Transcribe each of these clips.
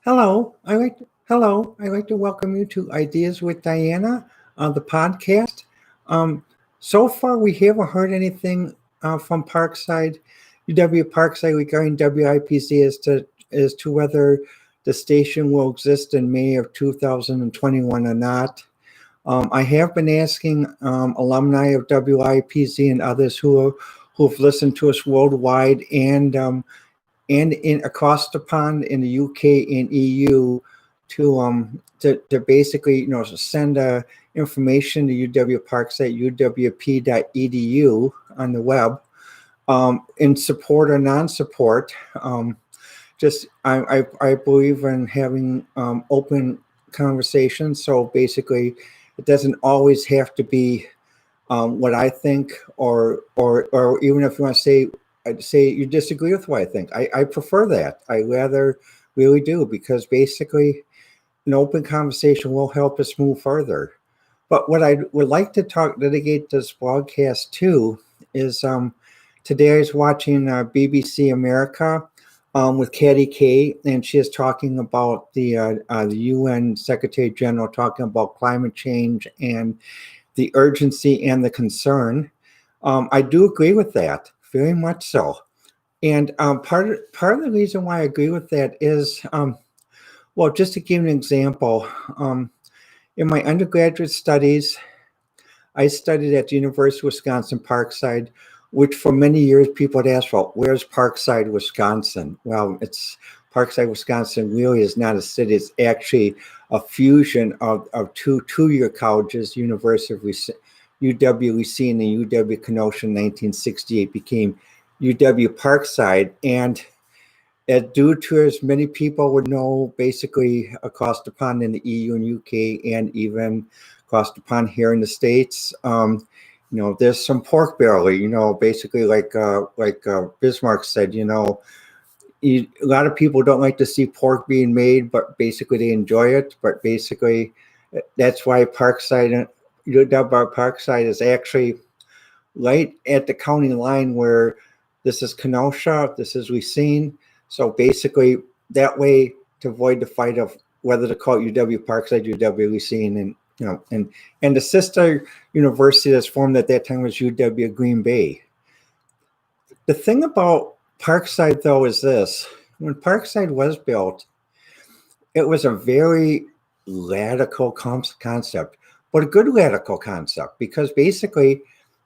I'd like to welcome you to Ideas with Diana, the podcast. Um, so far, we haven't heard anything from Parkside, UW Parkside, regarding WIPC as to whether the station will exist in May of 2021 or not. I have been asking alumni of WIPC and others who've listened to us worldwide and in across the pond in the UK and EU to basically send information to UW Parkside uwp.edu on the web in support or non-support. Just I believe in having open conversations. So basically, it doesn't always have to be what I think, or even if you want to say I'd say you disagree with what I think. I prefer that. I rather really do, because basically an open conversation will help us move further. But what I would like to dedicate this broadcast to is today I was watching BBC America with Katie Kay, and she is talking about the UN Secretary General talking about climate change and the urgency and the concern. I do agree with that, very much so. And part of the reason why I agree with that is, well, just to give an example, in my undergraduate studies, I studied at the University of Wisconsin Parkside, which for many years people had asked, well, where's Parkside, Wisconsin? Well, it's Parkside, Wisconsin really is not a city. It's actually a fusion of two-year colleges, University of UW-Racine and UW Kenosha in 1968 became UW Parkside. And due to, as many people would know, basically across the pond in the EU and UK and even across the pond here in the States, there's some pork belly, basically like Bismarck said, a lot of people don't like to see pork being made, but basically they enjoy it. But basically that's why Parkside is actually right at the county line, where this is Kenosha, this is Racine. So basically that way, to avoid the fight of whether to call it UW Parkside, UW Racine, and the sister university that's formed at that time was UW Green Bay. The thing about Parkside, though, is this: when Parkside was built, it was a very radical concept, but a good radical concept, because basically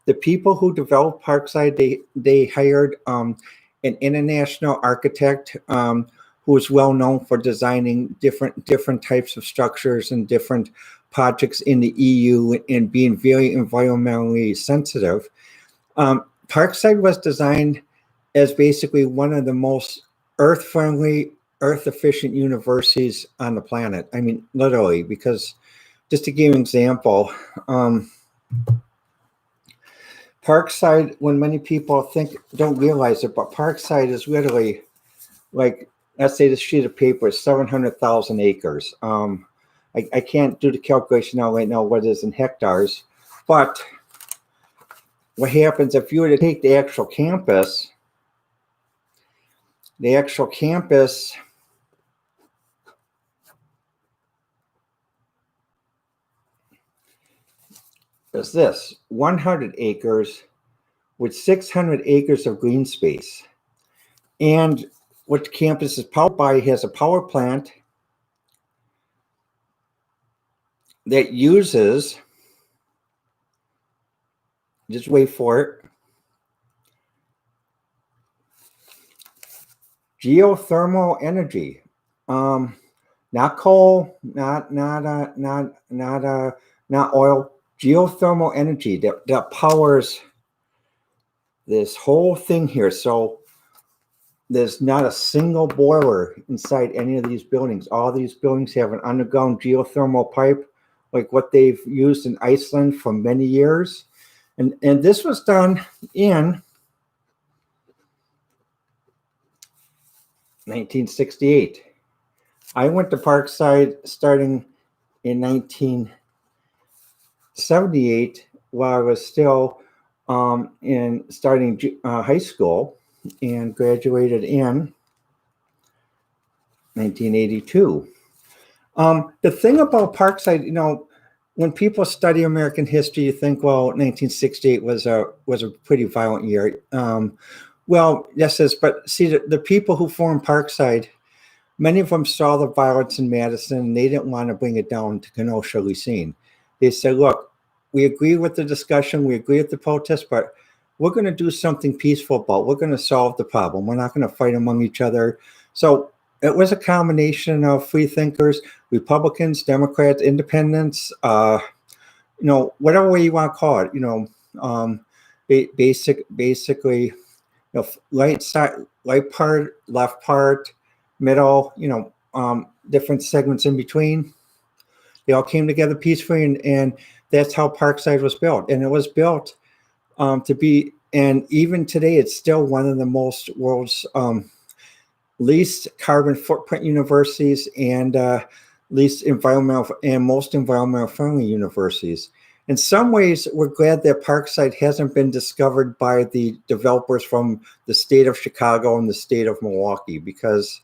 the people who developed Parkside, they hired an international architect who was well known for designing different types of structures and different projects in the EU and being very environmentally sensitive. Parkside was designed as basically one of the most earth-friendly, earth-efficient universities on the planet. I mean, literally, because just to give an example, Parkside, when many people don't realize it, but Parkside is literally like, let's say this sheet of paper is 700,000 acres. I can't do the calculation now right now what it is in hectares, but what happens if you were to take the actual campus is this 100 acres with 600 acres of green space. And what the campus is powered by has a power plant that uses, just wait for it, geothermal energy. Not coal, not oil, geothermal energy that powers this whole thing here. So there's not a single boiler inside any of these buildings. All these buildings have an underground geothermal pipe, like what they've used in Iceland for many years. And this was done in 1968. I went to Parkside starting in 1978, while I was still in starting high school, and graduated in 1982. The thing about Parkside, when people study American history, you think, well, 1968 was a pretty violent year. Well, yes, but see, the people who formed Parkside, many of them saw the violence in Madison, and they didn't want to bring it down to Kenosha, Racine. They said, look, we agree with the discussion, we agree with the protest, but we're going to do something peaceful about it. We're going to solve the problem. We're not going to fight among each other. So it was a combination of free thinkers, Republicans, Democrats, independents, whatever way you want to call it, basically, right side, right part, left part, middle, different segments in between. They all came together peacefully, and that's how Parkside was built. And it was built to be, and even today, it's still one of the world's least carbon footprint universities and least environmental and most environmental friendly universities. In some ways, we're glad that Parkside hasn't been discovered by the developers from the state of Chicago and the state of Milwaukee, because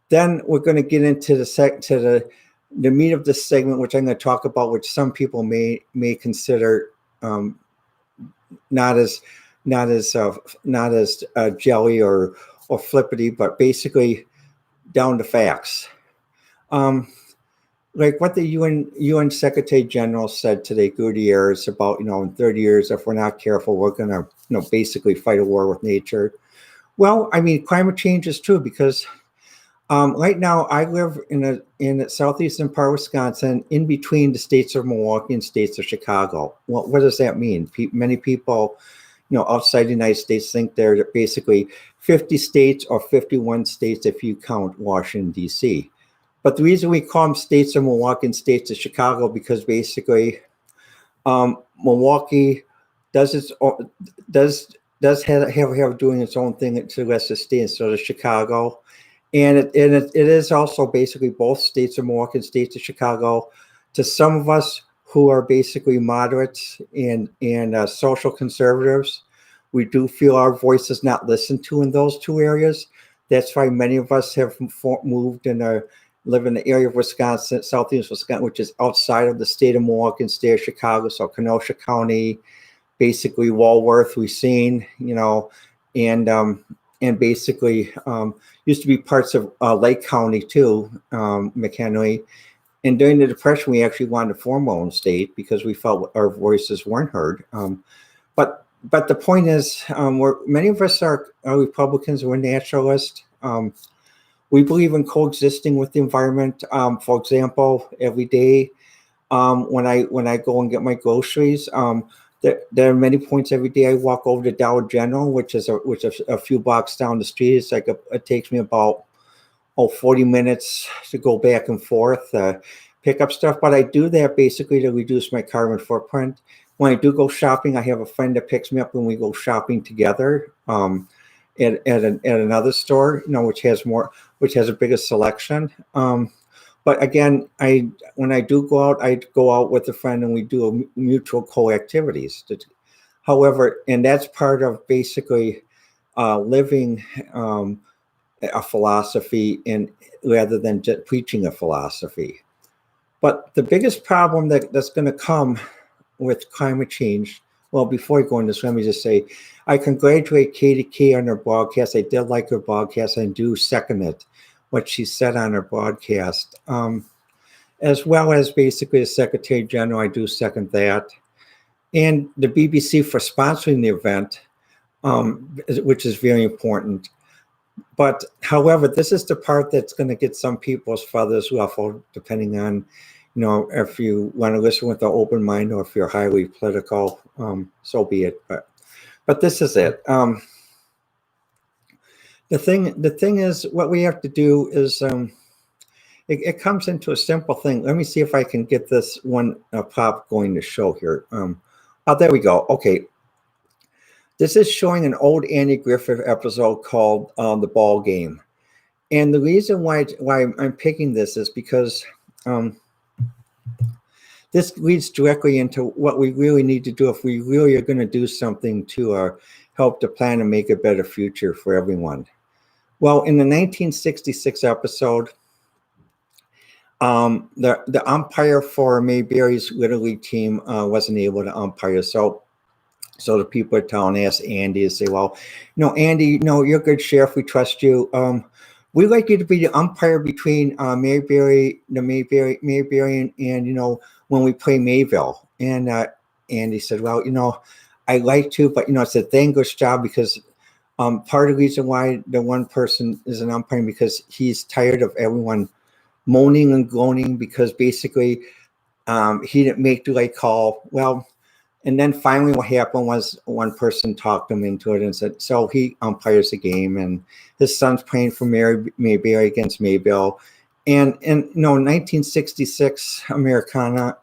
then we're going to get into the meat of this segment, which I'm going to talk about, which some people may consider not as jelly or flippity, but basically down to facts. Like what the UN Secretary General said today, Gutierrez, about, in 30 years, if we're not careful, we're going to, basically fight a war with nature. Well, I mean, climate change is true, because right now I live in the southeastern part of Wisconsin, in between the states of Milwaukee and states of Chicago. Well, what does that mean? Many people, outside the United States think they're basically 50 states or 51 states if you count Washington, D.C. But the reason we call them states of Milwaukee and states of Chicago, because basically Milwaukee does have doing its own thing to the rest of the state, and so does Chicago. And it is also basically both states of Milwaukee and states of Chicago. To some of us who are basically moderates and social conservatives, we do feel our voice is not listened to in those two areas. That's why many of us have moved and live in the area of Wisconsin, southeast Wisconsin, which is outside of the state of Milwaukee and state of Chicago. So Kenosha County, basically Walworth, Racine, and basically used to be parts of Lake County too, McHenry. And during the Depression, we actually wanted to form our own state because we felt our voices weren't heard. But the point is, many of us are Republicans, we're naturalists. We believe in coexisting with the environment. For example, every day when I go and get my groceries, there are many points every day I walk over to Dollar General, which is a few blocks down the street. It's like it takes me about 40 minutes to go back and forth, pick up stuff. But I do that basically to reduce my carbon footprint. When I do go shopping, I have a friend that picks me up when we go shopping together at another store, which has a bigger selection. But again, when I do go out, I go out with a friend and we do mutual co-activities. However, and that's part of basically living a philosophy rather than just preaching a philosophy. But the biggest problem that's going to come with climate change, well, before I go into this, let me just say, I congratulate Katie Kay on her broadcast. I did like her broadcast and do second it, what she said on her broadcast. As well as basically the Secretary General, I do second that. And the BBC for sponsoring the event, which is very important. But however, this is the part that's going to get some people's feathers ruffled, depending on, if you want to listen with an open mind or if you're highly political, so be it. But this is it. The thing is, what we have to do is, it comes into a simple thing. Let me see if I can get this one pop going to show here. There we go. Okay. This is showing an old Andy Griffith episode called The Ball Game. And the reason why I'm picking this is because this leads directly into what we really need to do if we really are going to do something to help the planet and make a better future for everyone. Well, in the 1966 episode, the umpire for Mayberry's Little League team wasn't able to umpire. So the people at town asked Andy to say, well, Andy, you're a good sheriff. We trust you. We'd like you to be the umpire between Mayberry and, when we play Mayville. And Andy said, well, I'd like to, but, it's a thankless job because part of the reason why the one person is an umpire because he's tired of everyone moaning and groaning because basically he didn't make the right call. Well, and then finally what happened was one person talked him into it and said, so he umpires the game and his son's playing for Mayberry against Mayville. And 1966 Americana,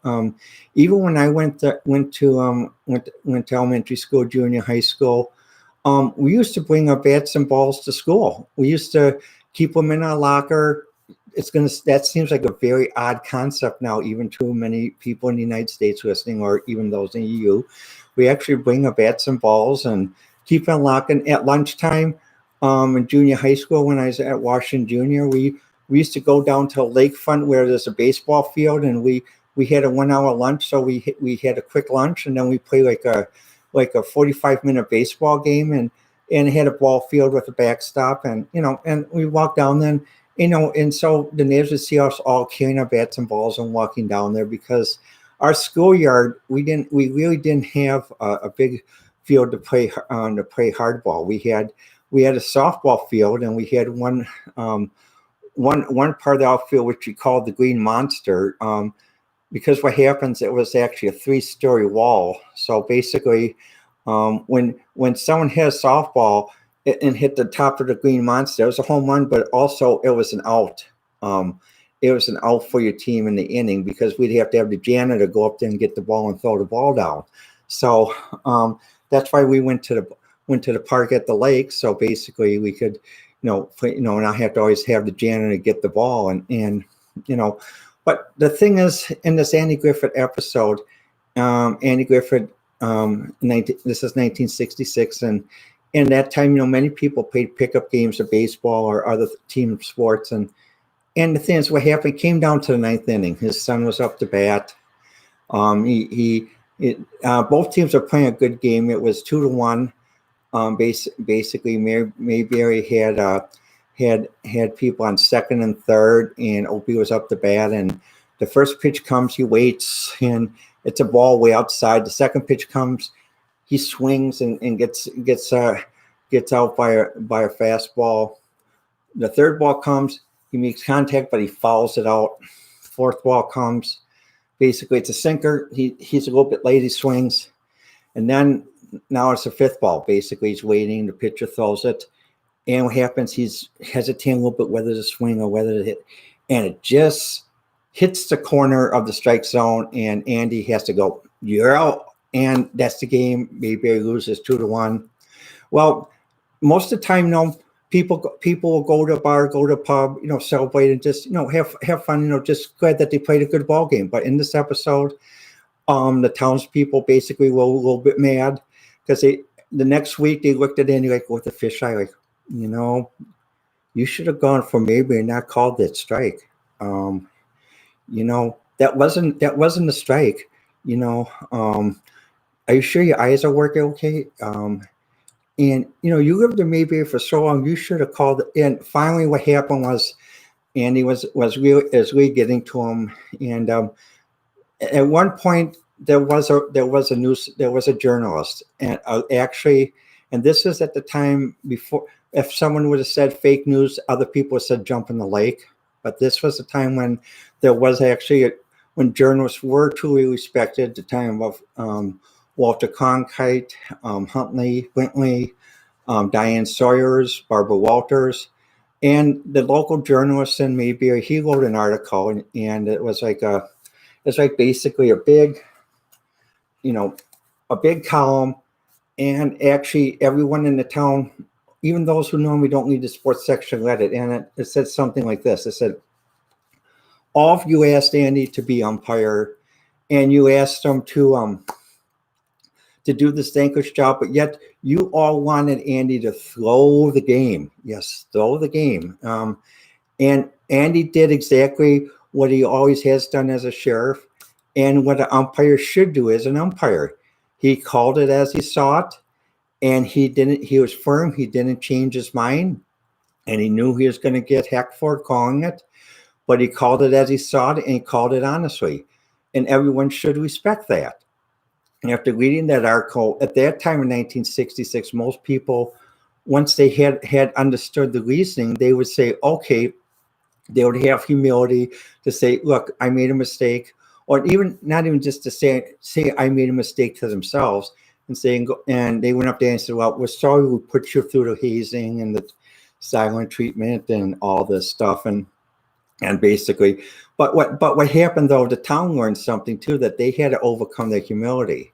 even when I went to elementary school, junior high school, we used to bring our bats and balls to school. We used to keep them in our locker. That seems like a very odd concept now, even to many people in the United States listening, or even those in the EU. We actually bring our bats and balls and keep them locked. And at lunchtime, in junior high school, when I was at Washington Junior, we used to go down to a lakefront where there's a baseball field, and we had a 1 hour lunch. So we had a quick lunch, and then we play like a 45-minute baseball game, and had a ball field with a backstop, and we walked down then. And so the neighbors would see us all carrying our bats and balls and walking down there because our schoolyard, we really didn't have a big field to play hardball. We had a softball field, and we had one part of the outfield which we called the Green Monster, because what happens, it was actually a 3-story wall. So basically, when someone hit a softball and hit the top of the Green Monster, it was a home run, but also it was an out. It was an out for your team in the inning because we'd have to have the janitor go up there and get the ball and throw the ball down. So that's why we went to the park at the lake. So basically we could, not have to always have the janitor get the ball and. But the thing is, in this Andy Griffith episode, Andy Griffith, this is 1966, and in that time, many people played pickup games of baseball or other team sports, and the thing is, what happened came down to the 9th inning. His son was up to bat. Both teams are playing a good game. It was 2-1. Basically, Mayberry had people on second and third, and Opie was up to bat. And the first pitch comes, he waits, and it's a ball way outside. The second pitch comes, he swings and gets out by a fastball. The third ball comes, he makes contact, but he fouls it out. Fourth ball comes, basically it's a sinker. He's a little bit late, he swings, and then now it's a fifth ball. Basically, he's waiting. The pitcher throws it. And what happens, he's hesitating a little bit whether to swing or whether to hit. And it just hits the corner of the strike zone, and Andy has to go, you're out. And that's the game. Mayberry loses 2-1. Well, most of the time, people will go to a bar, go to a pub, celebrate and just, have fun, just glad that they played a good ball game. But in this episode, the townspeople basically were a little bit mad because the next week they looked at Andy like with a fisheye, like, you should have gone for Mayberry and not called that strike. That wasn't a strike. Are you sure your eyes are working okay? And you lived in Mayberry for so long, you should have called. And finally, what happened was Andy was really getting to him. And at one point, there was a journalist, and actually, and this is at the time before. If someone would have said fake news, other people said jump in the lake. But this was a time when there was actually when journalists were truly respected. The time of Walter Cronkite, Huntley, Brinkley, Diane Sawyers, Barbara Walters, and the local journalist in Mayberry. He wrote an article, and it was like basically a big column, and actually everyone in the town, even those who normally don't read the sports section, read it, and it said something like this. It said, all of you asked Andy to be umpire, and you asked him to to do this thankless job, but yet you all wanted Andy to throw the game. Yes, throw the game. And Andy did exactly what he always has done as a sheriff and what an umpire should do as an umpire. He called it as he saw it, and he was firm. He didn't change his mind, and he knew he was going to get heck for calling it, but he called it as he saw it, and he called it honestly. And everyone should respect that. And after reading that article, at that time in 1966, most people, once they had understood the reasoning, they would say, okay, they would have humility to say, look, I made a mistake, or even not even just to say I made a mistake to themselves, and saying, and they went up there and said, well, we're sorry we put you through the hazing and the silent treatment and all this stuff, and basically, but what happened though, the town learned something too, that they had to overcome their humility,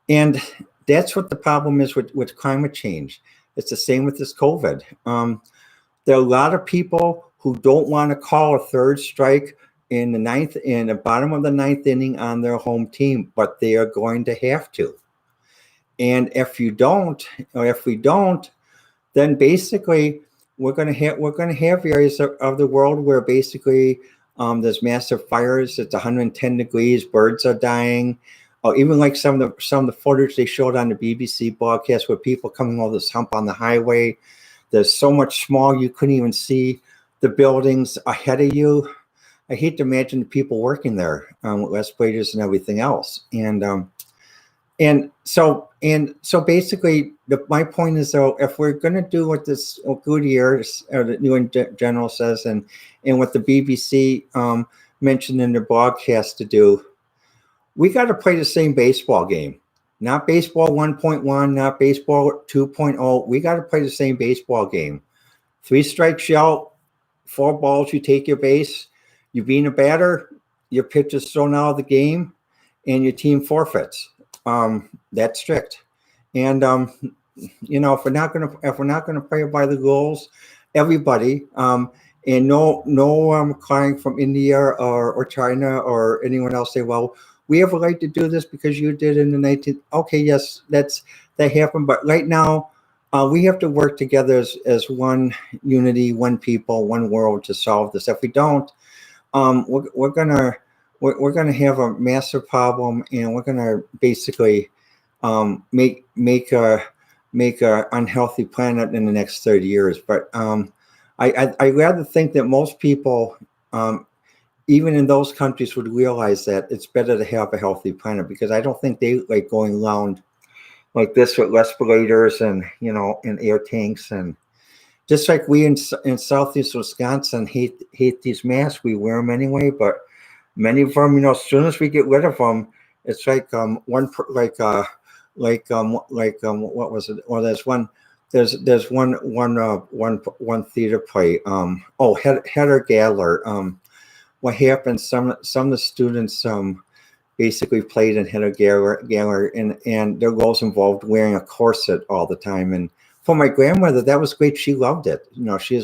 and that's what the problem is with climate change. It's the same with this COVID. There are a lot of people who don't want to call a third strike in the bottom of the ninth inning on their home team, but they are going to have to. And if you don't, or if we don't, then basically we're going to have areas of the world where basically there's massive fires. It's 110 degrees. Birds are dying. Or even like some of the footage they showed on the BBC broadcast where people coming over this hump on the highway. There's so much smog you couldn't even see the buildings ahead of you. I hate to imagine the people working there with respirators and everything else. And so basically, my point is, though, if we're going to do what this Goodyear, the New General says, and what the BBC mentioned in their broadcast to do, we got to play the same baseball game. Not baseball 1.1, not baseball 2.0. We got to play the same baseball game. 3 strikes you out, 4 balls, you take your base. You being a batter, your pitch is thrown out of the game, and your team forfeits. That's strict. And if we're not gonna play by the rules, everybody, and no client from India or China or anyone else say, well, we have a right to do this because you did in the 19th. Okay, yes, that happened, but right now we have to work together as one unity, one people, one world to solve this. If we don't, we're gonna have a massive problem, and we're gonna basically make a unhealthy planet in the next 30 years. But I rather think that most people, even in those countries, would realize that it's better to have a healthy planet, because I don't think they like going around like this with respirators and and air tanks, and just like we in Southeast Wisconsin hate these masks. We wear them anyway, but many of them, as soon as we get rid of them, it's like what was it? Or there's one theater play. Hedda Gabler. What happened? Some of the students basically played in Hedda Gabler, and their roles involved wearing a corset all the time. And for my grandmother, that was great. She loved it. She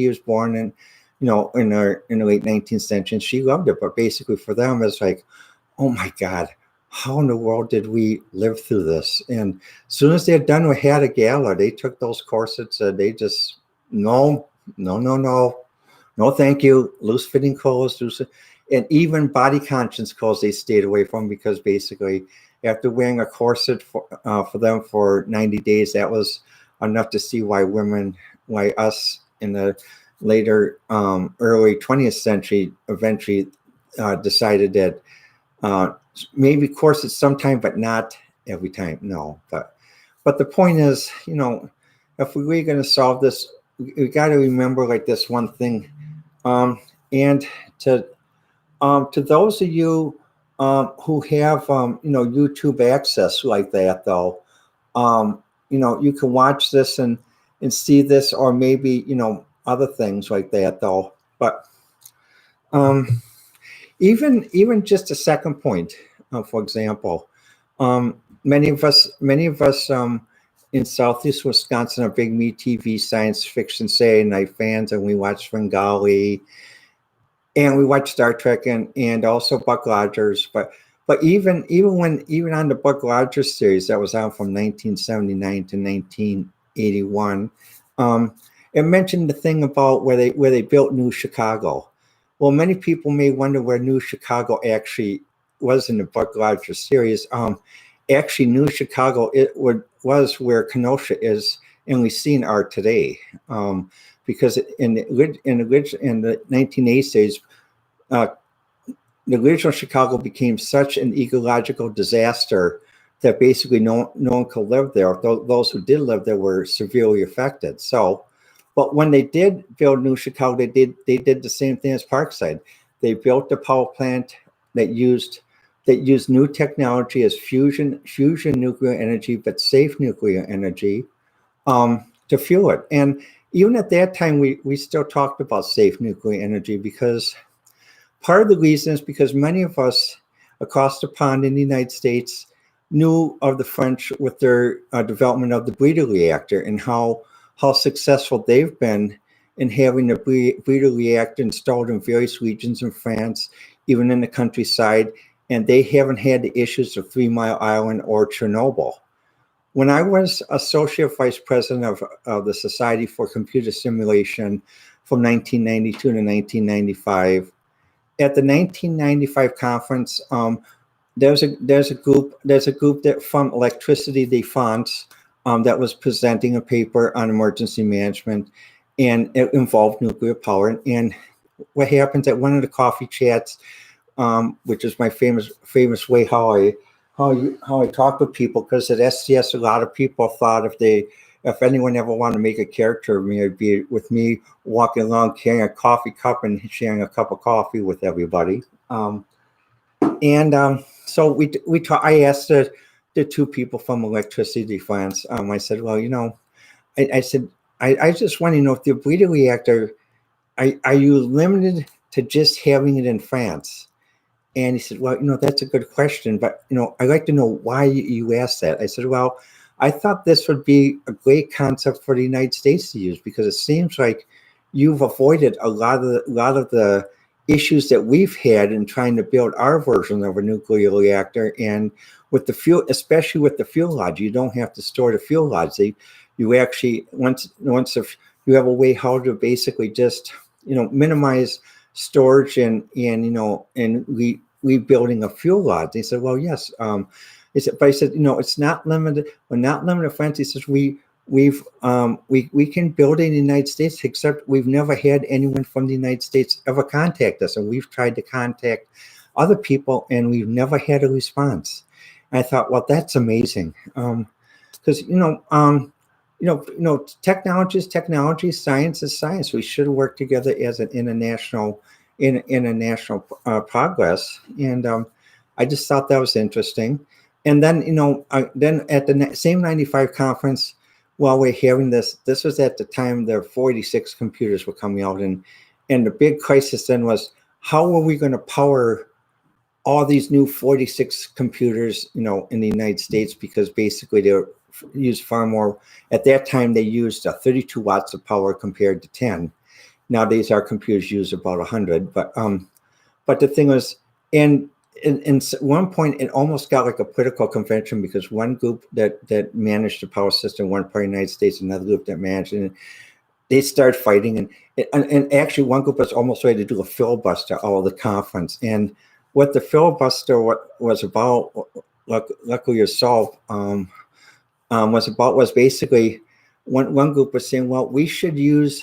was born in in the late 19th century, and she loved it. But basically for them, it's like, oh my God, how in the world did we live through this? And as soon as they're done with Hedda Gabler, they took those corsets and they just, no, thank you. Loose fitting clothes, and even body conscious clothes they stayed away from, because basically after wearing a corset for them for 90 days, that was enough to see why us in the later early 20th century eventually decided that maybe corsets sometime, but not every time. No, but the point is, if we're really going to solve this, we got to remember like this one thing. And to those of you who have YouTube access like that, though, you can watch this and see this, or maybe other things like that, though. But even just a second point, for example, many of us in Southeast Wisconsin are big MeTV science fiction Saturday night fans, and we watch Svengali, and we watch Star Trek, and also Buck Rogers. But But even on the Buck Rogers series that was on from 1979 to 1981, it mentioned the thing about where they built New Chicago. Well, many people may wonder where New Chicago actually was in the Buck Rogers series. Actually, New Chicago was where Kenosha is, and we see in art today. Because in the 1980s series, the original Chicago became such an ecological disaster that basically no one could live there. Those who did live there were severely affected. So, but when they did build New Chicago, they did the same thing as Parkside. They built a power plant that used new technology as fusion nuclear energy, but safe nuclear energy, to fuel it. And even at that time, we still talked about safe nuclear energy, because part of the reason is because many of us across the pond in the United States knew of the French with their development of the breeder reactor, and how successful they've been in having a breeder reactor installed in various regions in France, even in the countryside, and they haven't had the issues of 3 Mile Island or Chernobyl. When I was associate vice president of the Society for Computer Simulation from 1992 to 1995, at the 1995 conference, there's a group that from Electricity Défense that was presenting a paper on emergency management, and it involved nuclear power. And what happens at one of the coffee chats, which is my famous way how I talk with people, because at SCS a lot of people thought if anyone ever wanted to make a character of me, it'd be with me walking along carrying a coffee cup and sharing a cup of coffee with everybody. So I asked the two people from Electricity Défense. I said, well, I just want to know if the breeder reactor, are you limited to just having it in France? And he said, well, that's a good question, but, I'd like to know why you asked that. I said, well, I thought this would be a great concept for the United States to use, because it seems like you've avoided a lot of the issues that we've had in trying to build our version of a nuclear reactor. And with the fuel, especially with the fuel rods, you don't have to store the fuel rods. You actually, once you have a way how to basically just, minimize storage and rebuilding a fuel rod. They said, well, yes. He said, but I said, it's not limited. We're not limited to France. He says, we can build it in the United States, except we've never had anyone from the United States ever contact us. And we've tried to contact other people, and we've never had a response. And I thought, well, that's amazing. Because, technology is technology, science is science. We should work together as an international progress. And I just thought that was interesting. And then, then at the same 95 conference, while we're hearing this was at the time the 486 computers were coming out. And the big crisis then was, how are we going to power all these new 46 computers, in the United States? Because basically they used far more. At that time, they used 32 watts of power compared to 10. Nowadays, our computers use about 100. But the thing was, and in one point, it almost got like a political convention, because one group that managed the power system, one part of the United States, another group that managed it, they started fighting. And actually, one group was almost ready to do a filibuster all of the conference. And what the filibuster was about, luckily resolved, was basically one group was saying, well, we should use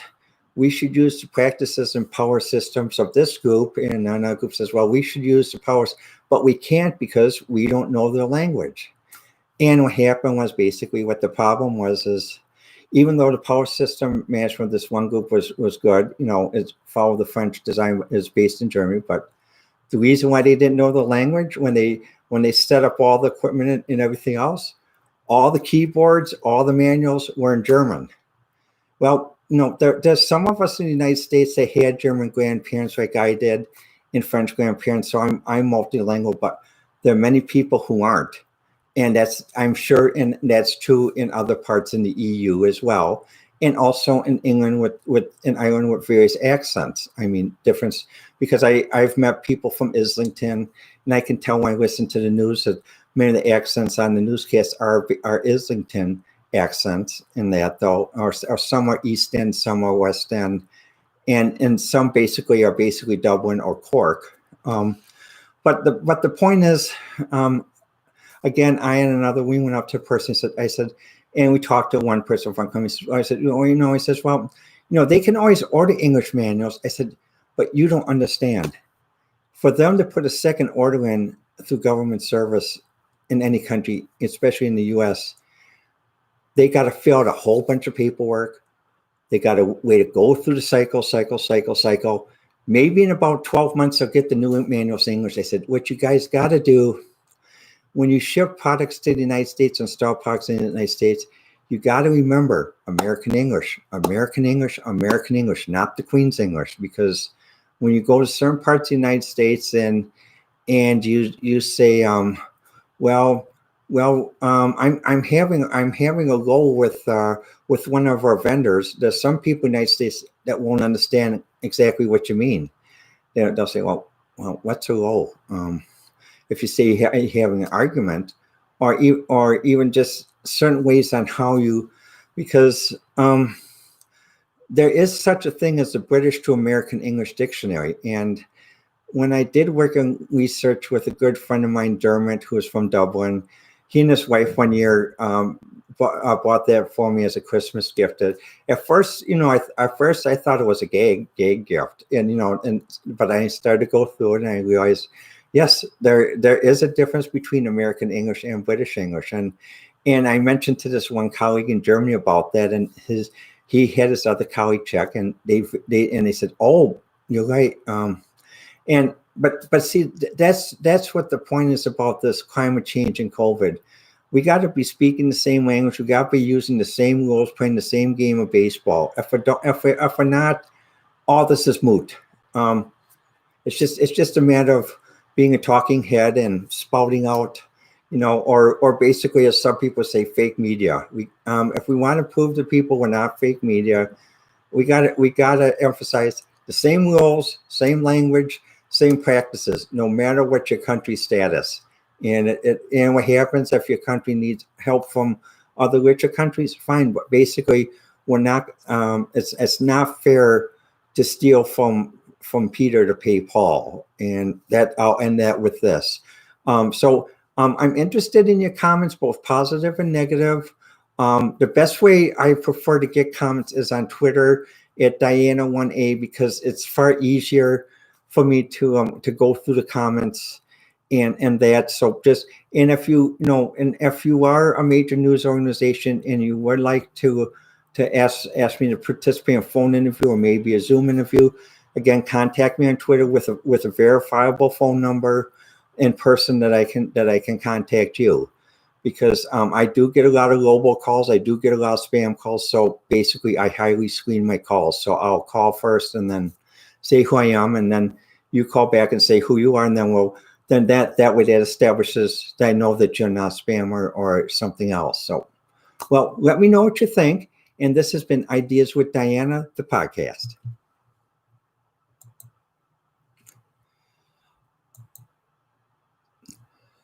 the practices and power systems of this group, and another group says, well, we should use the powers, but we can't because we don't know their language. And what happened was, basically what the problem was is, even though the power system management of this one group was good, it followed the French design, is based in Germany, but the reason why they didn't know the language, when they set up all the equipment and everything else, all the keyboards, all the manuals were in German. Well, there's some of us in the United States that had German grandparents like I did, and French grandparents, so I'm multilingual, but there are many people who aren't. And I'm sure, and that's true in other parts in the EU as well. and also in England in Ireland with various accents. I mean, difference, because I've met people from Islington, and I can tell when I listen to the news that many of the accents on the newscast are Islington accents, in that though, or some are East End, some are West End, and some basically are Dublin or Cork. But the point is, again, I and another, we went up to a person. I said, and we talked to one person from company. I said, he says, well, they can always order English manuals. I said, but you don't understand. For them to put a second order in through government service in any country, especially in the U.S., they got to fill out a whole bunch of paperwork. They got to wait to go through the cycle. Maybe in about 12 months, they'll get the new manuals in English. I said, what you guys got to do when you ship products to the United States and install products in the United States, you got to remember American English, not the Queen's English, because when you go to certain parts of the United States and you say, I'm having a lull with one of our vendors. There's some people in the United States that won't understand exactly what you mean. They'll say, well, what's a lull? If you say you're having an argument, or even just certain ways on how you, because there is such a thing as the British to American English dictionary. And when I did work in research with a good friend of mine, Dermot, who is from Dublin, he and his wife one year bought that for me as a Christmas gift. At first, I thought it was a gag gift, but I started to go through it and I realized, yes, there is a difference between American English and British English, and I mentioned to this one colleague in Germany about that, and he had his other colleague check, and they said, oh, you're right, but see, that's what the point is about this climate change and COVID. We got to be speaking the same language. We got to be using the same rules, playing the same game of baseball. If we're not, all this is moot. It's just a matter of being a talking head and spouting out, or basically, as some people say, fake media. If we want to prove to people we're not fake media, we gotta emphasize the same rules, same language, same practices, no matter what your country's status. And what happens if your country needs help from other richer countries? Fine, but basically, we're not. It's not fair to steal from Peter to pay Paul, and that I'll end that with this. So I'm interested in your comments, both positive and negative. The best way I prefer to get comments is on Twitter at Diana1A, because it's far easier for me to go through the comments and that. So if you are a major news organization and you would like to ask me to participate in a phone interview or maybe a Zoom interview, again, contact me on Twitter with a verifiable phone number in person that I can contact you, because I do get a lot of robocalls. I do get a lot of spam calls. So basically, I highly screen my calls. So I'll call first and then say who I am, and then you call back and say who you are, and then that way that establishes that I know that you're not spam or something else. So, well, let me know what you think. And this has been Ideas with Diana, the podcast.